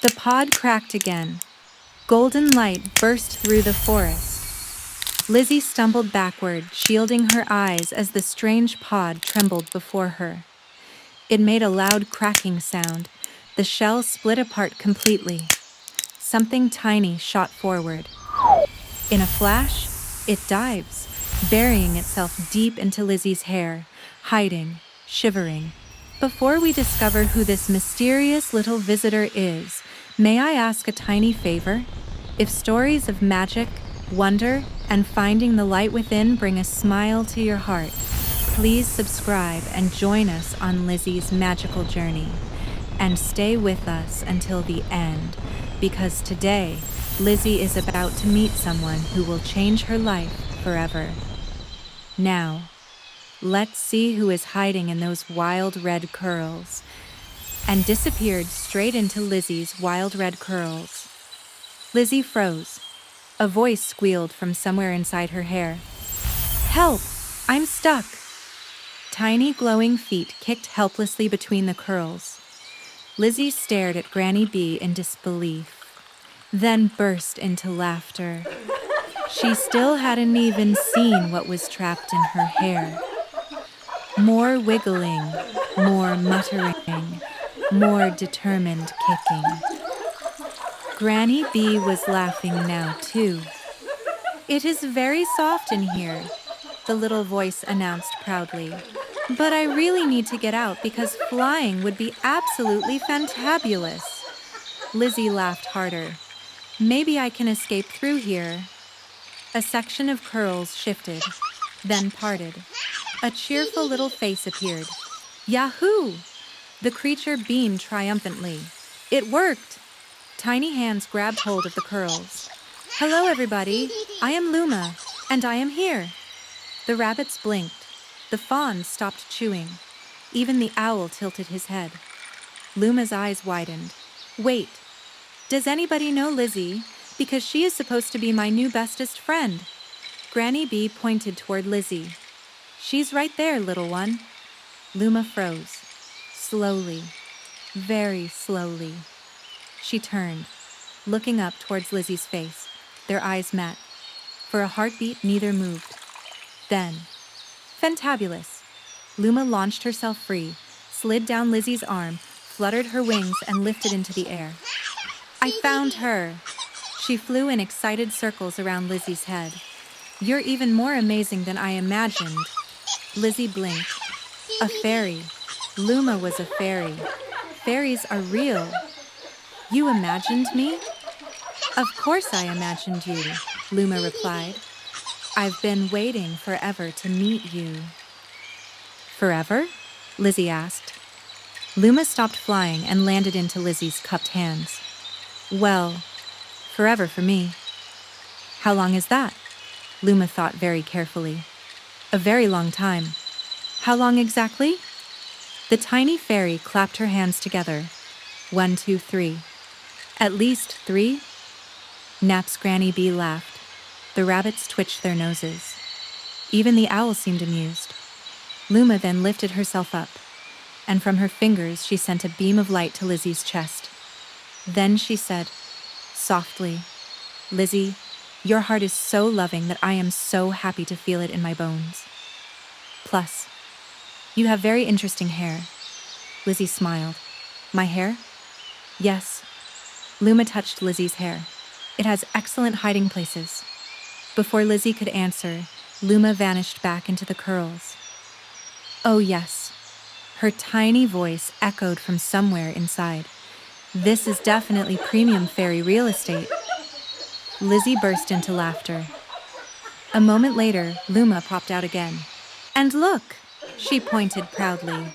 The pod cracked again. Golden light burst through the forest. Lizzy stumbled backward, shielding her eyes as the strange pod trembled before her. It made a loud cracking sound. The shell split apart completely. Something tiny shot forward. In a flash, it dives, burying itself deep into Lizzy's hair, hiding, shivering. Before we discover who this mysterious little visitor is, may I ask a tiny favor? If stories of magic, wonder, and finding the light within bring a smile to your heart, please subscribe and join us on Lizzy's magical journey. And stay with us until the end, because today, Lizzy is about to meet someone who will change her life forever. Now, let's see who is hiding in those wild red curls. And disappeared straight into Lizzy's wild red curls. Lizzy froze. A voice squealed from somewhere inside her hair. Help! I'm stuck! Tiny glowing feet kicked helplessly between the curls. Lizzy stared at Granny Bee in disbelief, then burst into laughter. She still hadn't even seen what was trapped in her hair. More wiggling, more muttering, more determined kicking. Granny Bee was laughing now too. It is very soft in here, the little voice announced proudly. But I really need to get out because flying would be absolutely fantabulous. Lizzy laughed harder. Maybe I can escape through here. A section of curls shifted, then parted. A cheerful little face appeared. Yahoo! The creature beamed triumphantly. It worked! Tiny hands grabbed hold of the curls. Hello, everybody. I am Luma, and I am here. The rabbits blinked. The fawn stopped chewing. Even the owl tilted his head. Luma's eyes widened. Wait, does anybody know Lizzy? Because she is supposed to be my new bestest friend. Granny Bee pointed toward Lizzy. She's right there, little one. Luma froze. Slowly, very slowly. She turned, looking up towards Lizzy's face. Their eyes met. For a heartbeat, neither moved. Then, fantabulous. Luma launched herself free, slid down Lizzy's arm, fluttered her wings, and lifted into the air. I found her! She flew in excited circles around Lizzy's head. You're even more amazing than I imagined. Lizzy blinked. A fairy. Luma was a fairy. Fairies are real. You imagined me? Of course I imagined you, Luma replied. I've been waiting forever to meet you. Forever? Lizzy asked. Luma stopped flying and landed into Lizzy's cupped hands. Well, forever for me. How long is that? Luma thought very carefully. A very long time. How long exactly? The tiny fairy clapped her hands together. 1, 2, 3. At least 3? Nap's Granny Bee laughed. The rabbits twitched their noses. Even the owl seemed amused. Luma then lifted herself up, and from her fingers she sent a beam of light to Lizzy's chest. Then she said, softly, Lizzy, your heart is so loving that I am so happy to feel it in my bones. Plus, you have very interesting hair. Lizzy smiled. My hair? Yes. Luma touched Lizzy's hair. It has excellent hiding places. Before Lizzy could answer, Luma vanished back into the curls. Oh yes. Her tiny voice echoed from somewhere inside. This is definitely premium fairy real estate. Lizzy burst into laughter. A moment later, Luma popped out again. And look, she pointed proudly.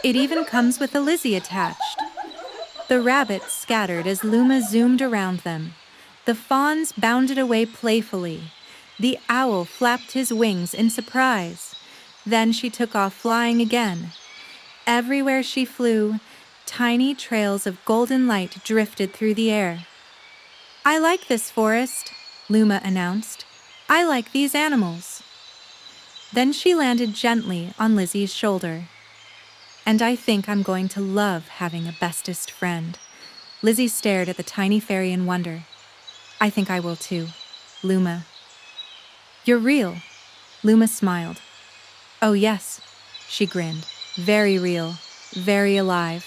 It even comes with a Lizzy attached. The rabbits scattered as Luma zoomed around them. The fawns bounded away playfully. The owl flapped his wings in surprise. Then she took off flying again. Everywhere she flew, tiny trails of golden light drifted through the air. I like this forest, Luma announced. I like these animals. Then she landed gently on Lizzy's shoulder. And I think I'm going to love having a bestest friend. Lizzy stared at the tiny fairy in wonder. I think I will too. Luma. You're real. Luma smiled. Oh yes, she grinned. Very real, very alive,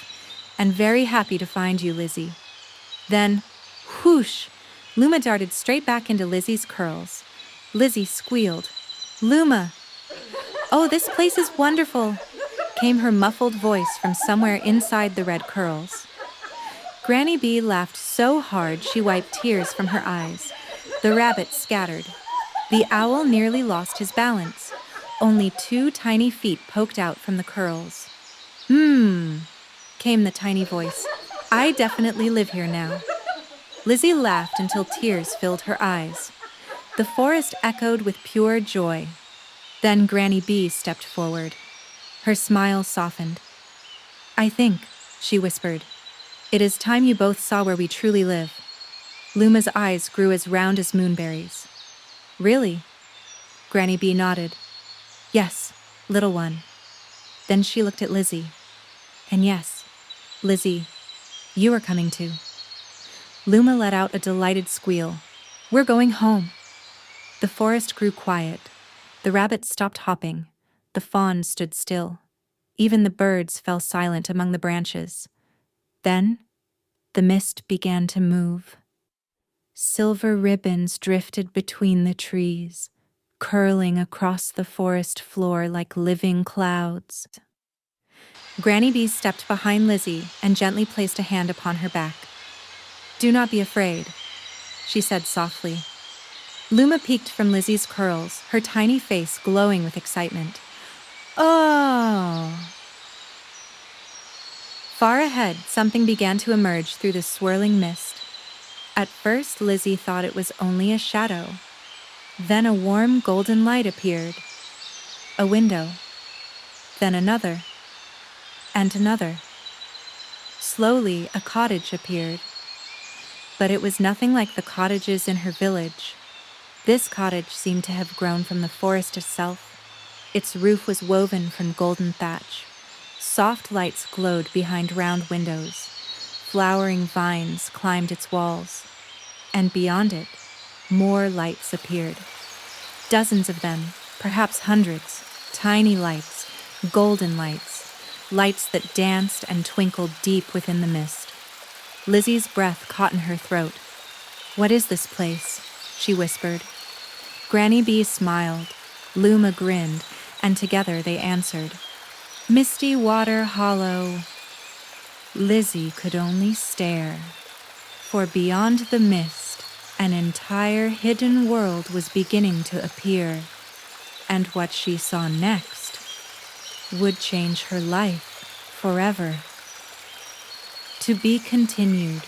and very happy to find you, Lizzy. Then, whoosh, Luma darted straight back into Lizzy's curls. Lizzy squealed. Luma! Oh, this place is wonderful, came her muffled voice from somewhere inside the red curls. Granny Bee laughed so hard she wiped tears from her eyes. The rabbit scattered. The owl nearly lost his balance. Only 2 tiny feet poked out from the curls. Came the tiny voice. I definitely live here now. Lizzy laughed until tears filled her eyes. The forest echoed with pure joy. Then Granny Bee stepped forward. Her smile softened. I think, she whispered, it is time you both saw where we truly live. Luma's eyes grew as round as moonberries. Really? Granny Bee nodded. Yes, little one. Then she looked at Lizzy. And yes, Lizzy, you are coming too. Luma let out a delighted squeal. We're going home. The forest grew quiet. The rabbits stopped hopping. The fawn stood still. Even the birds fell silent among the branches. Then, the mist began to move. Silver ribbons drifted between the trees, curling across the forest floor like living clouds. Granny Bee stepped behind Lizzy and gently placed a hand upon her back. Do not be afraid, she said softly. Luma peeked from Lizzy's curls, her tiny face glowing with excitement. Oh! Far ahead, something began to emerge through the swirling mist. At first, Lizzy thought it was only a shadow. Then a warm golden light appeared. A window. Then another. And another. Slowly, a cottage appeared. But it was nothing like the cottages in her village. This cottage seemed to have grown from the forest itself. Its roof was woven from golden thatch. Soft lights glowed behind round windows. Flowering vines climbed its walls. And beyond it, more lights appeared. Dozens of them, perhaps hundreds, tiny lights, golden lights, lights that danced and twinkled deep within the mist. Lizzy's breath caught in her throat. What is this place? She whispered. Granny Bee smiled, Luma grinned, and together they answered. Misty Water Hollow. Lizzy could only stare, for beyond the mist, an entire hidden world was beginning to appear, and what she saw next would change her life forever. To be continued.